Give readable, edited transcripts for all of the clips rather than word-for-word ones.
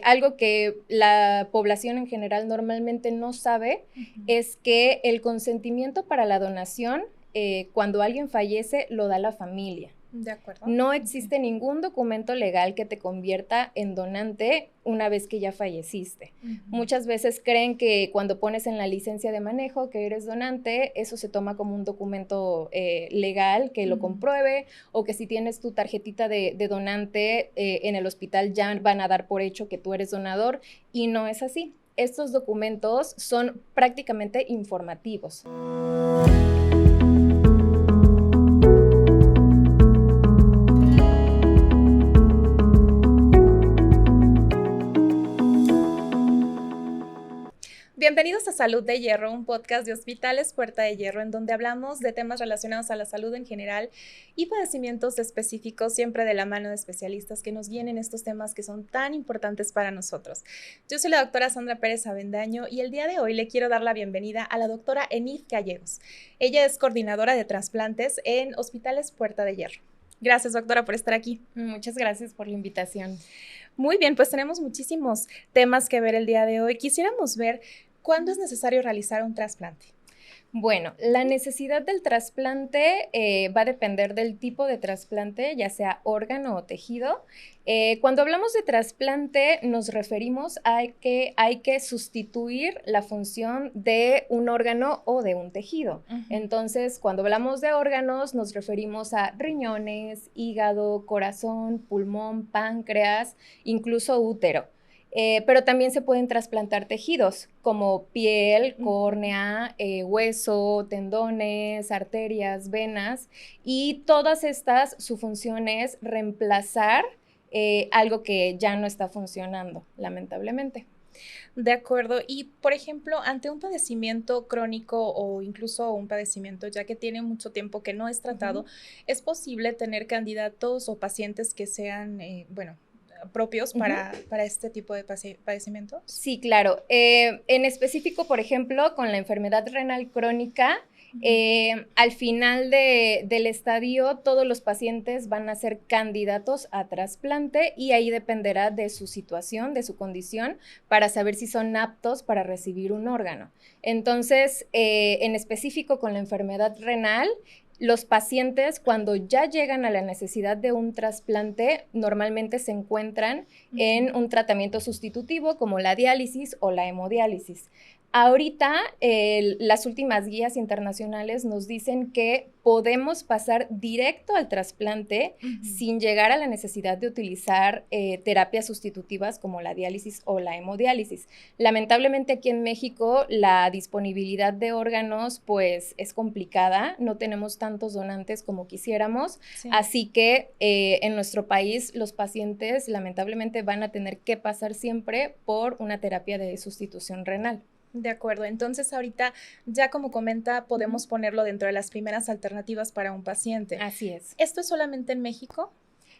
algo que la población en general normalmente no sabe es que el consentimiento para la donación, cuando alguien fallece, lo da la familia. De acuerdo. No existe ningún documento legal que te convierta en donante una vez que ya falleciste. Muchas veces creen que cuando pones en la licencia de manejo que eres donante, eso se toma como un documento legal que lo compruebe, o que si tienes tu tarjetita de donante en el hospital ya van a dar por hecho que tú eres donador, y no es así. Estos documentos son prácticamente informativos. Bienvenidos a Salud de Hierro, un podcast de Hospitales Puerta de Hierro, en donde hablamos de temas relacionados a la salud en general y padecimientos específicos, siempre de la mano de especialistas que nos guíen en estos temas que son tan importantes para nosotros. Yo soy la doctora Sandra Pérez Avendaño y el día de hoy le quiero dar la bienvenida a la doctora Enid Gallegos. Ella es coordinadora de trasplantes en Hospitales Puerta de Hierro. Gracias, doctora, por estar aquí. Muchas gracias por la invitación. Muy bien, pues tenemos muchísimos temas que ver el día de hoy. Quisiéramos ver ¿cuándo es necesario realizar un trasplante? Bueno, la necesidad del trasplante va a depender del tipo de trasplante, ya sea órgano o tejido. Cuando hablamos de trasplante nos referimos a que hay que sustituir la función de un órgano o de un tejido. Entonces, cuando hablamos de órganos nos referimos a riñones, hígado, corazón, pulmón, páncreas, incluso útero. Pero también se pueden trasplantar tejidos como piel, córnea, hueso, tendones, arterias, venas, y todas estas, su función es reemplazar algo que ya no está funcionando, lamentablemente. De acuerdo. Y, por ejemplo, ante un padecimiento crónico o incluso un padecimiento ya que tiene mucho tiempo que no es tratado, ¿es posible tener candidatos o pacientes que sean, propios para este tipo de padecimientos? Sí, claro. En específico, por ejemplo, con la enfermedad renal crónica, al final del estadio, todos los pacientes van a ser candidatos a trasplante, y ahí dependerá de su situación, de su condición, para saber si son aptos para recibir un órgano. Entonces, en específico con la enfermedad renal, los pacientes, cuando ya llegan a la necesidad de un trasplante, normalmente se encuentran en un tratamiento sustitutivo como la diálisis o la hemodiálisis. Ahorita, las últimas guías internacionales nos dicen que podemos pasar directo al trasplante sin llegar a la necesidad de utilizar terapias sustitutivas como la diálisis o la hemodiálisis. Lamentablemente aquí en México la disponibilidad de órganos pues es complicada, no tenemos tantos donantes como quisiéramos, así que en nuestro país los pacientes lamentablemente van a tener que pasar siempre por una terapia de sustitución renal. De acuerdo, entonces ahorita ya como comenta podemos ponerlo dentro de las primeras alternativas para un paciente. Así es. ¿Esto es solamente en México?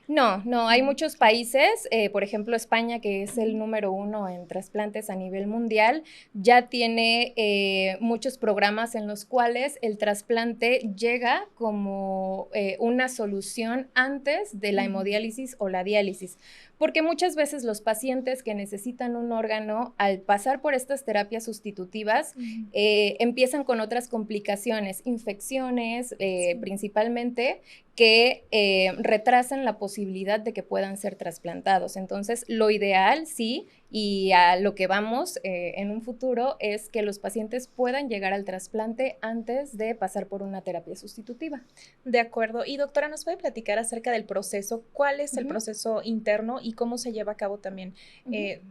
No, hay muchos países, por ejemplo España, que es el número 1 en trasplantes a nivel mundial, ya tiene muchos programas en los cuales el trasplante llega como una solución antes de la hemodiálisis o la diálisis, porque muchas veces los pacientes que necesitan un órgano, al pasar por estas terapias sustitutivas, empiezan con otras complicaciones, infecciones principalmente, que retrasan la posibilidad de que puedan ser trasplantados. Entonces, lo ideal, sí, y a lo que vamos en un futuro es que los pacientes puedan llegar al trasplante antes de pasar por una terapia sustitutiva. De acuerdo. Y doctora, ¿nos puede platicar acerca del proceso? ¿Cuál es el proceso interno y cómo se lleva a cabo también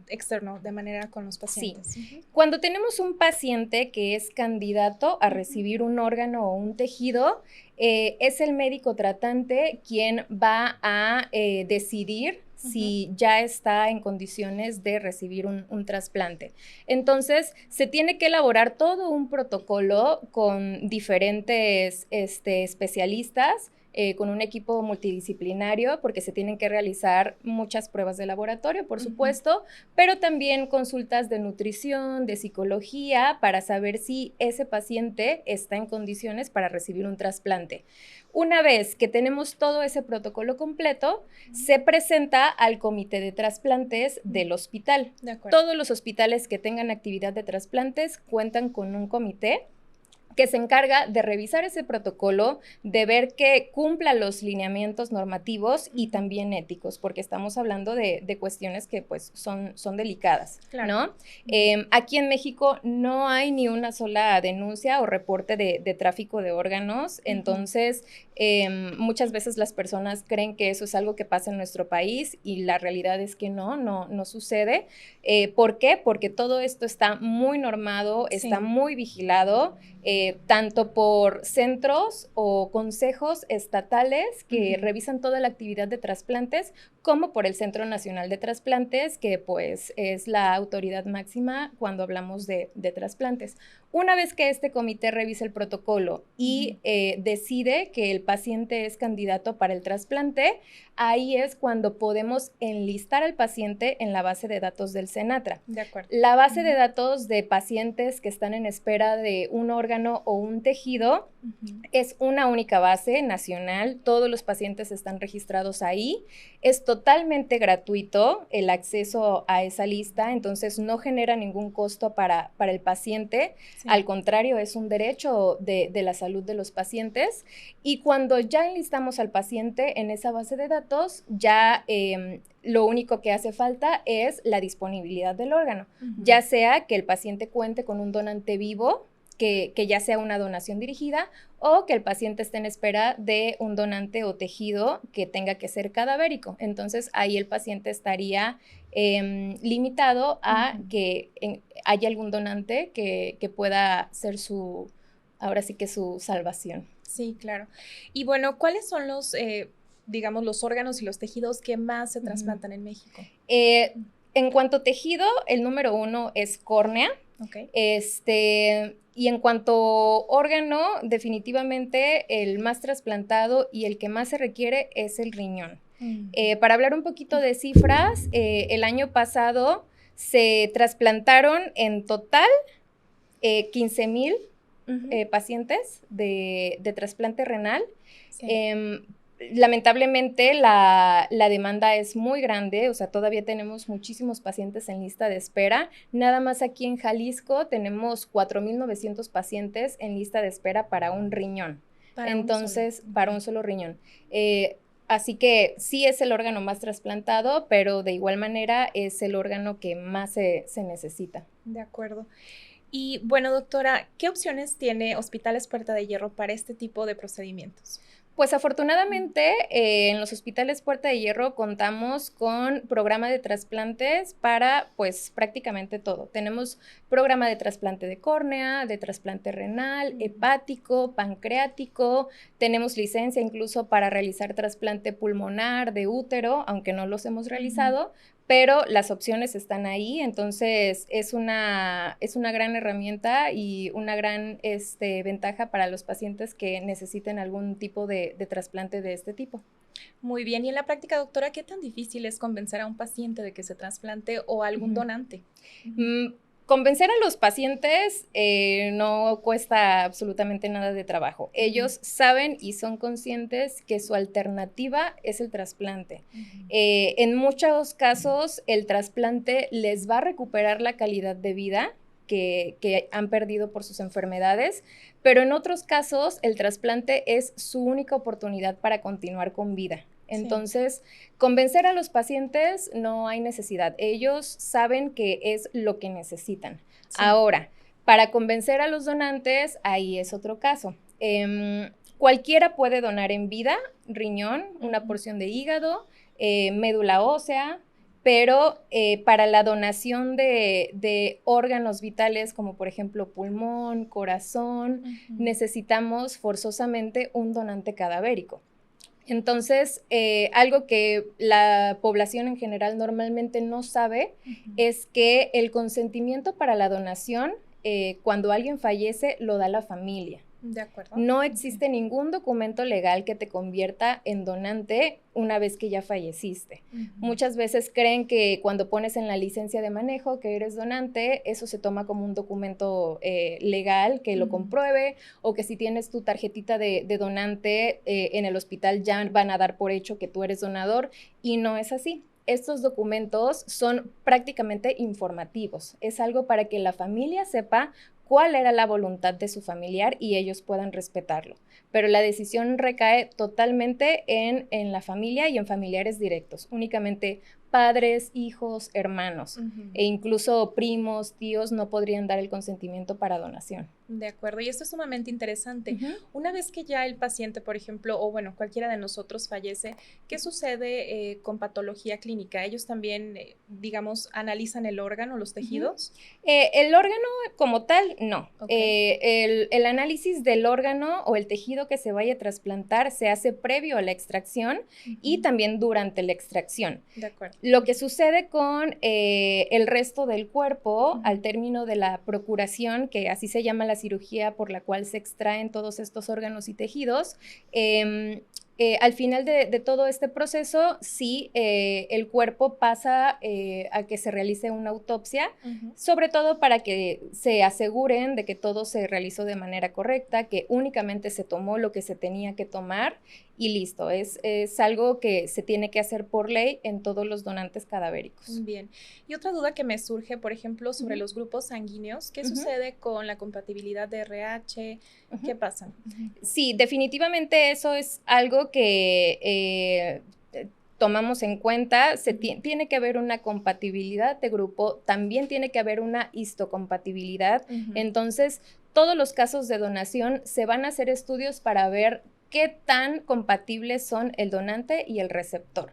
externo, de manera con los pacientes? Sí. Cuando tenemos un paciente que es candidato a recibir un órgano o un tejido, es el médico tratante quien va a decidir si ya está en condiciones de recibir un trasplante. Entonces, se tiene que elaborar todo un protocolo con diferentes especialistas con un equipo multidisciplinario, porque se tienen que realizar muchas pruebas de laboratorio, por supuesto, pero también consultas de nutrición, de psicología, para saber si ese paciente está en condiciones para recibir un trasplante. Una vez que tenemos todo ese protocolo completo, se presenta al comité de trasplantes del hospital. De acuerdo. Todos los hospitales que tengan actividad de trasplantes cuentan con un comité que se encarga de revisar ese protocolo, de ver que cumpla los lineamientos normativos y también éticos, porque estamos hablando de cuestiones que pues son delicadas, claro, ¿no? Aquí en México no hay ni una sola denuncia o reporte de tráfico de órganos, entonces muchas veces las personas creen que eso es algo que pasa en nuestro país y la realidad es que no sucede. ¿Por qué? Porque todo esto está muy normado, está muy vigilado, tanto por centros o consejos estatales que revisan toda la actividad de trasplantes, como por el Centro Nacional de Trasplantes, que pues es la autoridad máxima cuando hablamos de trasplantes. Una vez que este comité revisa el protocolo y decide que el paciente es candidato para el trasplante, ahí es cuando podemos enlistar al paciente en la base de datos del Senatra. De acuerdo. La base de datos de pacientes que están en espera de un órgano o un tejido es una única base nacional, todos los pacientes están registrados ahí, es totalmente gratuito el acceso a esa lista, entonces no genera ningún costo para el paciente, al contrario, es un derecho de la salud de los pacientes, y cuando ya enlistamos al paciente en esa base de datos, ya lo único que hace falta es la disponibilidad del órgano, ya sea que el paciente cuente con un donante vivo, que ya sea una donación dirigida, o que el paciente esté en espera de un donante o tejido que tenga que ser cadavérico. Entonces, ahí el paciente estaría limitado a que haya algún donante que pueda ser ahora sí que su salvación. Sí, claro. Y bueno, ¿cuáles son los, digamos, los órganos y los tejidos que más se trasplantan en México? En cuanto a tejido, el número 1 es córnea. Okay. Y en cuanto a órgano, definitivamente el más trasplantado y el que más se requiere es el riñón. Para hablar un poquito de cifras, el año pasado se trasplantaron en total 15,000 pacientes de trasplante renal. Sí. Lamentablemente la demanda es muy grande, o sea, todavía tenemos muchísimos pacientes en lista de espera. Nada más aquí en Jalisco tenemos 4,900 pacientes en lista de espera para un riñón. Para un solo riñón. Así que sí es el órgano más trasplantado, pero de igual manera es el órgano que más se necesita. De acuerdo. Y bueno, doctora, ¿qué opciones tiene Hospitales Puerta de Hierro para este tipo de procedimientos? Pues afortunadamente en los hospitales Puerta de Hierro contamos con programa de trasplantes para pues prácticamente todo. Tenemos programa de trasplante de córnea, de trasplante renal, hepático, pancreático, tenemos licencia incluso para realizar trasplante pulmonar, de útero, aunque no los hemos realizado, pero las opciones están ahí, entonces es una gran herramienta y una gran ventaja para los pacientes que necesiten algún tipo de trasplante de este tipo. Muy bien, y en la práctica, doctora, ¿qué tan difícil es convencer a un paciente de que se trasplante o a algún donante? Convencer a los pacientes no cuesta absolutamente nada de trabajo. Ellos saben y son conscientes que su alternativa es el trasplante. En muchos casos, el trasplante les va a recuperar la calidad de vida que han perdido por sus enfermedades, pero en otros casos, el trasplante es su única oportunidad para continuar con vida. Entonces, convencer a los pacientes no hay necesidad. Ellos saben que es lo que necesitan. Ahora, para convencer a los donantes, ahí es otro caso. Cualquiera puede donar en vida, riñón, una porción de hígado, médula ósea, pero para la donación de órganos vitales, como por ejemplo pulmón, corazón, necesitamos forzosamente un donante cadavérico. Entonces, algo que la población en general normalmente no sabe es que el consentimiento para la donación, cuando alguien fallece, lo da la familia. De acuerdo. No existe ningún documento legal que te convierta en donante una vez que ya falleciste. Muchas veces creen que cuando pones en la licencia de manejo que eres donante, eso se toma como un documento legal que lo compruebe, o que si tienes tu tarjetita de donante en el hospital ya van a dar por hecho que tú eres donador, y no es así. Estos documentos son prácticamente informativos. Es algo para que la familia sepa cuál era la voluntad de su familiar y ellos puedan respetarlo. Pero la decisión recae totalmente en la familia y en familiares directos, únicamente padres, hijos, hermanos, e incluso primos, tíos no podrían dar el consentimiento para donación. De acuerdo, y esto es sumamente interesante. Una vez que ya el paciente, por ejemplo, o bueno, cualquiera de nosotros fallece, ¿qué sucede con patología clínica? ¿Ellos también, digamos, analizan el órgano, los tejidos? El órgano como tal, no. El análisis del órgano o el tejido que se vaya a trasplantar se hace previo a la extracción y también durante la extracción. De acuerdo. Lo que sucede con el resto del cuerpo al término de la procuración, que así se llama la cirugía por la cual se extraen todos estos órganos y tejidos, al final de todo este proceso, sí, el cuerpo pasa a que se realice una autopsia, sobre todo para que se aseguren de que todo se realizó de manera correcta, que únicamente se tomó lo que se tenía que tomar y listo. Es algo que se tiene que hacer por ley en todos los donantes cadavéricos. Bien. Y otra duda que me surge, por ejemplo, sobre los grupos sanguíneos, ¿qué sucede con la compatibilidad de RH? ¿Qué pasa? Sí, definitivamente eso es algo que tomamos en cuenta. Tiene que haber una compatibilidad de grupo, también tiene que haber una histocompatibilidad. Entonces, todos los casos de donación se van a hacer estudios para ver qué tan compatibles son el donante y el receptor.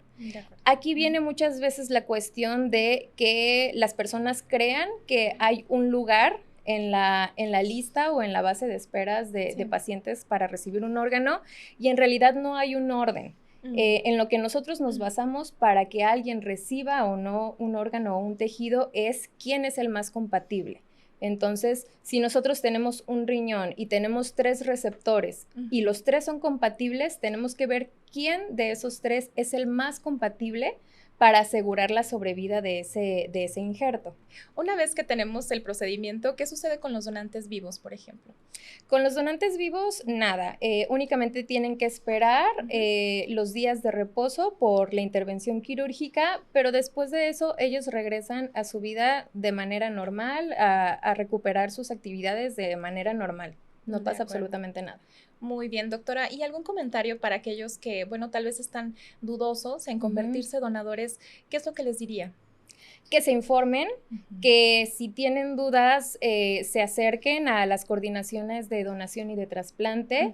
Aquí viene muchas veces la cuestión de que las personas crean que hay un lugar en la lista o en la base de esperas de pacientes para recibir un órgano, y en realidad no hay un orden. En lo que nosotros nos basamos para que alguien reciba o no un órgano o un tejido es quién es el más compatible. Entonces, si nosotros tenemos un riñón y tenemos 3 receptores y los 3 son compatibles, tenemos que ver quién de esos 3 es el más compatible para asegurar la sobrevida de ese injerto. Una vez que tenemos el procedimiento, ¿qué sucede con los donantes vivos, por ejemplo? Con los donantes vivos, nada. Únicamente tienen que esperar los días de reposo por la intervención quirúrgica, pero después de eso ellos regresan a su vida de manera normal, a recuperar sus actividades de manera normal. No pasa absolutamente nada. Muy bien, doctora. ¿Y algún comentario para aquellos que, bueno, tal vez están dudosos en convertirse donadores? ¿Qué es lo que les diría? Que se informen, que si tienen dudas se acerquen a las coordinaciones de donación y de trasplante,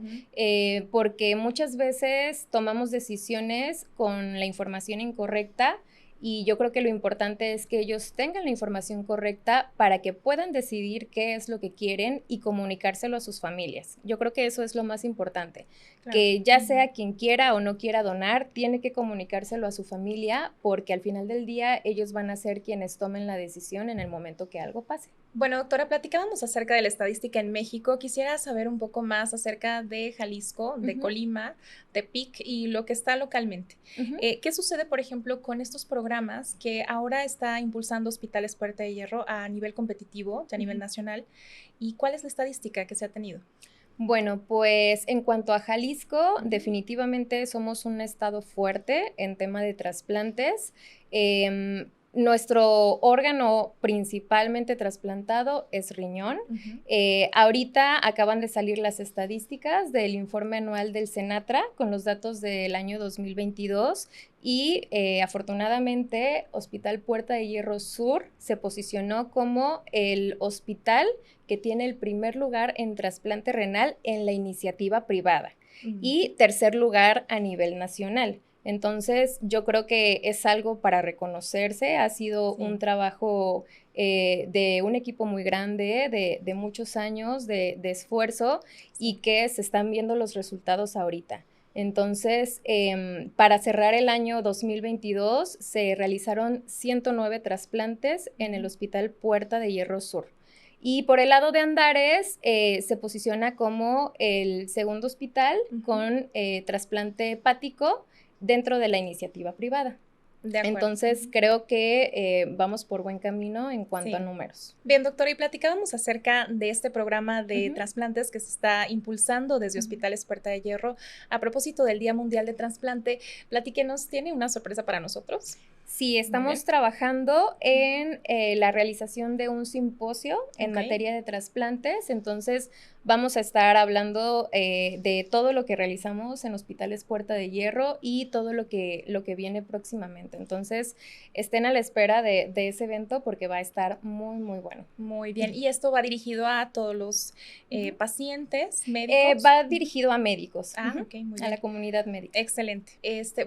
porque muchas veces tomamos decisiones con la información incorrecta. Y yo creo que lo importante es que ellos tengan la información correcta para que puedan decidir qué es lo que quieren y comunicárselo a sus familias. Yo creo que eso es lo más importante, que ya sea quien quiera o no quiera donar, tiene que comunicárselo a su familia, porque al final del día ellos van a ser quienes tomen la decisión en el momento que algo pase. Bueno, doctora, platicábamos acerca de la estadística en México. Quisiera saber un poco más acerca de Jalisco, de Colima, Tepic y lo que está localmente. ¿Qué sucede, por ejemplo, con estos programas que ahora está impulsando Hospitales Puerta de Hierro a nivel competitivo, a nivel nacional? ¿Y cuál es la estadística que se ha tenido? Bueno, pues en cuanto a Jalisco, definitivamente somos un estado fuerte en tema de trasplantes. Nuestro órgano principalmente trasplantado es riñón. Ahorita acaban de salir las estadísticas del informe anual del Senatra con los datos del año 2022 y afortunadamente Hospital Puerta de Hierro Sur se posicionó como el hospital que tiene el primer lugar en trasplante renal en la iniciativa privada y tercer lugar a nivel nacional. Entonces, yo creo que es algo para reconocerse. Ha sido un trabajo de un equipo muy grande, de muchos años de esfuerzo y que se están viendo los resultados ahorita. Entonces, para cerrar el año 2022, se realizaron 109 trasplantes en el Hospital Puerta de Hierro Sur. Y por el lado de Andares, se posiciona como el segundo hospital con trasplante hepático dentro de la iniciativa privada. De acuerdo. Entonces, creo que vamos por buen camino en cuanto a números. Bien, doctora, y platicábamos acerca de este programa de trasplantes que se está impulsando desde Hospitales Puerta de Hierro. A propósito del Día Mundial de Trasplante, platíquenos, ¿tiene una sorpresa para nosotros? Sí, estamos trabajando en la realización de un simposio en materia de trasplantes. Entonces, vamos a estar hablando de todo lo que realizamos en Hospitales Puerta de Hierro y todo lo que viene próximamente. Entonces, estén a la espera de ese evento porque va a estar muy, muy bueno. Muy bien. ¿Y esto va dirigido a todos los pacientes, médicos? Va dirigido a médicos. Ok, muy bien. A la comunidad médica. Excelente.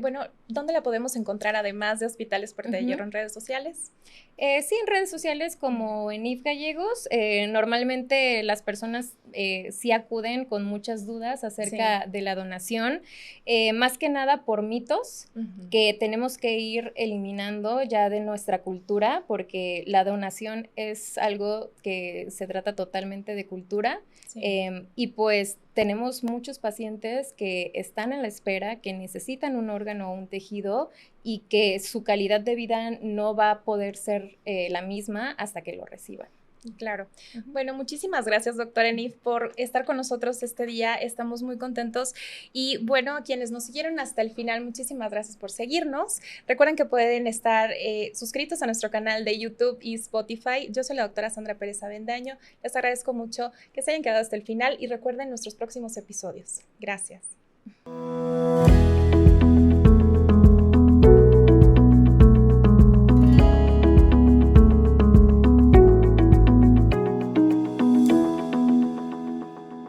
Bueno, ¿dónde la podemos encontrar además de Hospitales Puerta de Hierro, en redes sociales? Sí, en redes sociales como en IF Gallegos. Normalmente las personas sí acuden con muchas dudas acerca de la donación, más que nada por mitos que tenemos que ir eliminando ya de nuestra cultura, porque la donación es algo que se trata totalmente de cultura. Y pues tenemos muchos pacientes que están en la espera, que necesitan un órgano o un tejido y que su calidad de vida no va a poder ser la misma hasta que lo reciban. Claro. Bueno, muchísimas gracias, doctora Enif, por estar con nosotros este día. Estamos muy contentos. Y bueno, a quienes nos siguieron hasta el final, muchísimas gracias por seguirnos. Recuerden que pueden estar suscritos a nuestro canal de YouTube y Spotify. Yo soy la doctora Sandra Pérez Avendaño. Les agradezco mucho que se hayan quedado hasta el final y recuerden nuestros próximos episodios. Gracias.